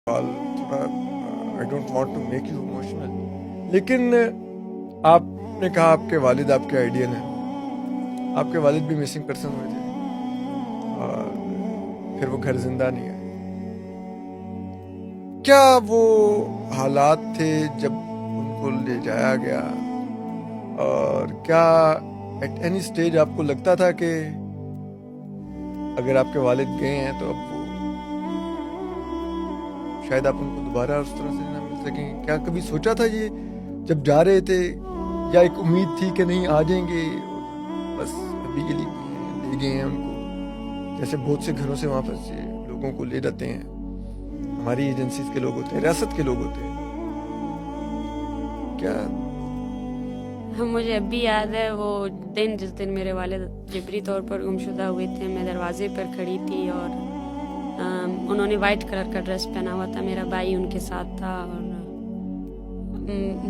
تھوڑا I don't want to make you emotional, لیکن آپ نے کہا آپ کے والد آپ کے آئیڈیل ہیں. آپ کے والد بھی مسنگ پرسن ہوئے تھے اور پھر وہ گھر زندہ نہیں ہے. کیا وہ حالات تھے جب ان کو لے جایا گیا، اور کیا ایٹ اینی اسٹیج آپ کو لگتا تھا کہ اگر آپ کے والد گئے ہیں تو اب وہ شاید آپ ان کو دوبارہ اس طرح سے نہ مل سکیں؟ کیا کبھی سوچا تھا یہ جب جا رہے تھے، یا ایک امید تھی کہ نہیں آ جائیں گے بس ابھی کے لیے لے گئے ہیں ان کو، جیسے بہت سے گھروں سے وہاں پر سے لوگوں کو لے جاتے ہیں، ہماری ایجنسیز کے لوگ ہوتے ہیں، ریاست کے لوگ ہوتے ہیں؟ کیا مجھے اب بھی یاد ہے وہ دن جس دن میرے والد جبری طور پر گمشدہ ہوئے تھے. میں دروازے پر کھڑی تھی اور انہوں نے وائٹ کلر کا ڈریس پہنا ہوا تھا، میرا بھائی ان کے ساتھ تھا، اور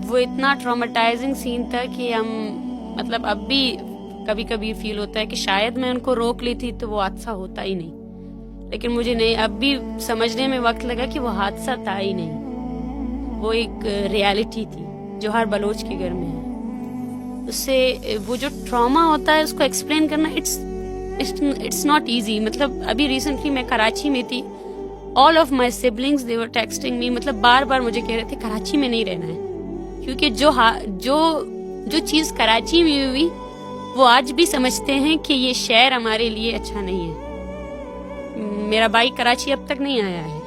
وہ اتنا ٹرامیٹائزنگ سین تھا کہ ہم مطلب اب بھی کبھی کبھی فیل ہوتا ہے کہ شاید میں ان کو روک لی تھی تو وہ حادثہ ہوتا ہی نہیں. لیکن مجھے نہیں، اب بھی سمجھنے میں وقت لگا کہ وہ حادثہ تھا ہی نہیں، وہ ایک ریالٹی تھی جو ہر بلوچ کے گھر میں ہے. اس سے وہ جو ٹراما ہوتا ہے اس کو ایکسپلین کرنا اٹس ناٹ ایزی. مطلب ابھی ریسنٹلی میں کراچی میں تھی، all of my siblings they were texting me, مطلب بار بار مجھے کہہ رہے تھے کراچی میں نہیں رہنا ہے، کیونکہ جو چیز کراچی میں ہوئی وہ آج بھی سمجھتے ہیں کہ یہ شہر ہمارے لیے اچھا نہیں ہے. میرا بھائی کراچی اب تک نہیں آیا ہے،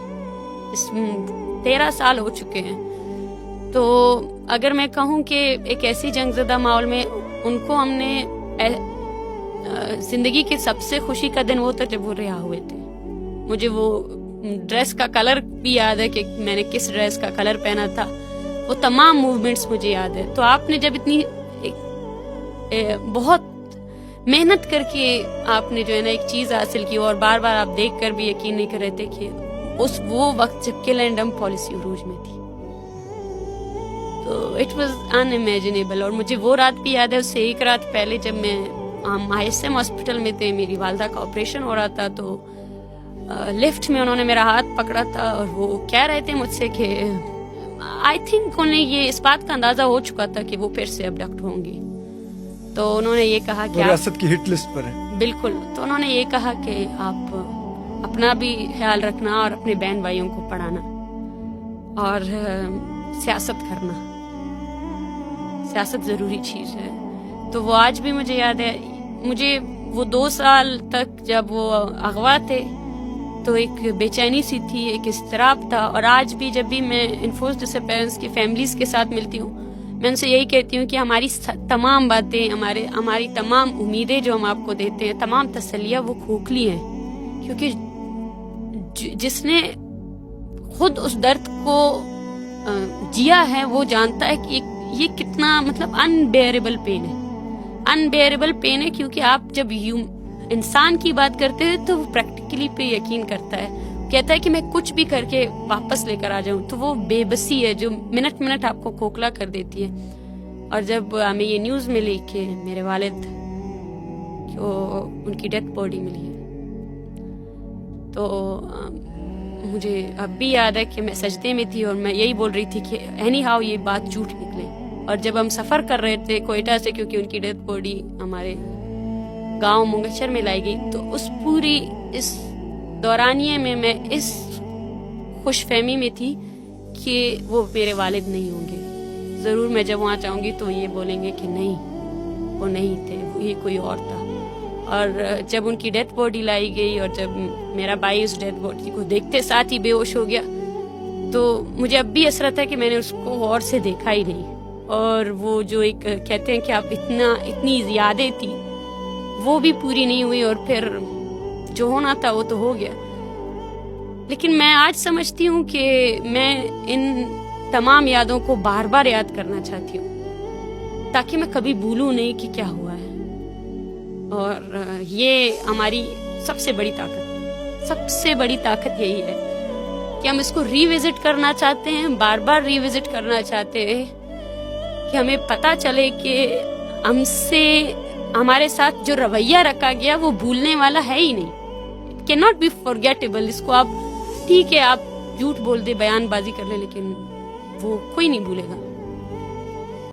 13 سال ہو چکے ہیں. تو اگر میں کہوں کہ ایک ایسی جنگ زدہ ماحول میں ان کو ہم نے زندگی کے سب سے خوشی کا دن وہ تھا جب وہ رہا ہوئے تھے. مجھے وہ ڈریس کا کلر بھی یاد ہے کہ میں نے کس ڈریس کا کلر پہنا تھا، وہ تمام موومنٹس مجھے یاد ہے. تو آپ نے جب اتنی بہت محنت کر کے آپ نے جو ہے نا ایک چیز حاصل کی، اور بار بار آپ دیکھ کر بھی یقین نہیں کر رہے تھے کہ وہ وقت جب کل اینڈ ڈمپ پالیسی عروج میں تھی، تو اٹ واز ان امیجنیبل. اور مجھے وہ رات بھی یاد ہے، اس سے ایک رات پہلے جب میں ہم آئی ایس ایم ہاسپٹل میں تھے، میری والدہ کا آپریشن ہو رہا تھا، تو لفٹ میں انہوں نے میرا ہاتھ پکڑا تھا اور وہ کہہ رہے تھے مجھ سے کہ آئی تھنک انہیں یہ اس بات کا اندازہ ہو چکا تھا کہ وہ پھر سے ابڈکٹ ہوں گی. تو انہوں نے یہ کہا کہ ریاست کی ہٹ لسٹ پر ہیں. بالکل. تو انہوں نے یہ کہا کہ آپ اپنا بھی خیال رکھنا اور اپنے بہن بھائیوں کو پڑھانا اور سیاست کرنا، سیاست ضروری چیز ہے. تو وہ آج بھی مجھے یاد ہے. مجھے وہ 2 سال تک جب وہ اغوا تھے تو ایک بے چینی سی تھی، ایک اضطراب تھا. اور آج بھی جب بھی میں انفورسڈ ڈس ایپیرنس کی فیملیز کے ساتھ ملتی ہوں، میں ان سے یہی کہتی ہوں کہ ہماری تمام باتیں، ہماری تمام امیدیں جو ہم آپ کو دیتے ہیں، تمام تسلیاں، وہ کھوکھلی ہیں. کیونکہ جس نے خود اس درد کو جیا ہے وہ جانتا ہے کہ یہ کتنا مطلب انبیئریبل پین ہے. انبیئریبل پین ہے کیونکہ آپ جب انسان کی بات کرتے ہیں تو وہ پریکٹیکلی پہ یقین کرتا ہے، کہتا ہے کہ میں کچھ بھی کر کے واپس لے کر آ جاؤں. تو وہ بے بسی ہے جو منٹ منٹ آپ کو کھوکھلا کر دیتی ہے. اور جب ہمیں یہ نیوز ملی کہ میرے والد کو ان کی ڈیتھ باڈی ملی ہے، تو مجھے اب بھی یاد ہے کہ میں سجدے میں تھی اور میں یہی بول رہی تھی کہ اینی ہاؤ یہ بات جھوٹ نکلے. اور جب ہم سفر کر رہے تھے کوئٹہ سے، کیونکہ ان کی ڈیتھ باڈی ہمارے گاؤں منگشر میں لائی گئی، تو اس دورانیے میں اس خوش فہمی میں تھی کہ وہ میرے والد نہیں ہوں گے. ضرور میں جب وہاں جاؤں گی تو یہ بولیں گے کہ نہیں، وہ نہیں تھے، یہ کوئی اور تھا. اور جب ان کی ڈیتھ باڈی لائی گئی اور جب میرا بھائی اس ڈیتھ باڈی کو دیکھتے ساتھ ہی بے ہوش ہو گیا، تو مجھے اب بھی حسرت ہے کہ میں نے اس کو غور سے دیکھا ہی نہیں. اور وہ جو ایک کہتے ہیں کہ آپ اتنی یادیں تھی وہ بھی پوری نہیں ہوئی، اور پھر جو ہونا تھا وہ تو ہو گیا. لیکن میں آج سمجھتی ہوں کہ میں ان تمام یادوں کو بار بار یاد کرنا چاہتی ہوں تاکہ میں کبھی بھولوں نہیں کہ کیا ہوا ہے. اور یہ ہماری سب سے بڑی طاقت یہی ہے کہ ہم اس کو ری وزٹ کرنا چاہتے ہیں، بار بار ری وزٹ کرنا چاہتے ہیں کہ ہمیں پتہ چلے کہ ہمارے ساتھ جو رویہ رکھا گیا وہ بھولنے والا ہے ہی نہیں. Can not be forgettable. اس کو آپ ٹھیک ہے، آپ جھوٹ بول دے بیان بازی کر لے لیکن وہ کوئی نہیں بھولے گا.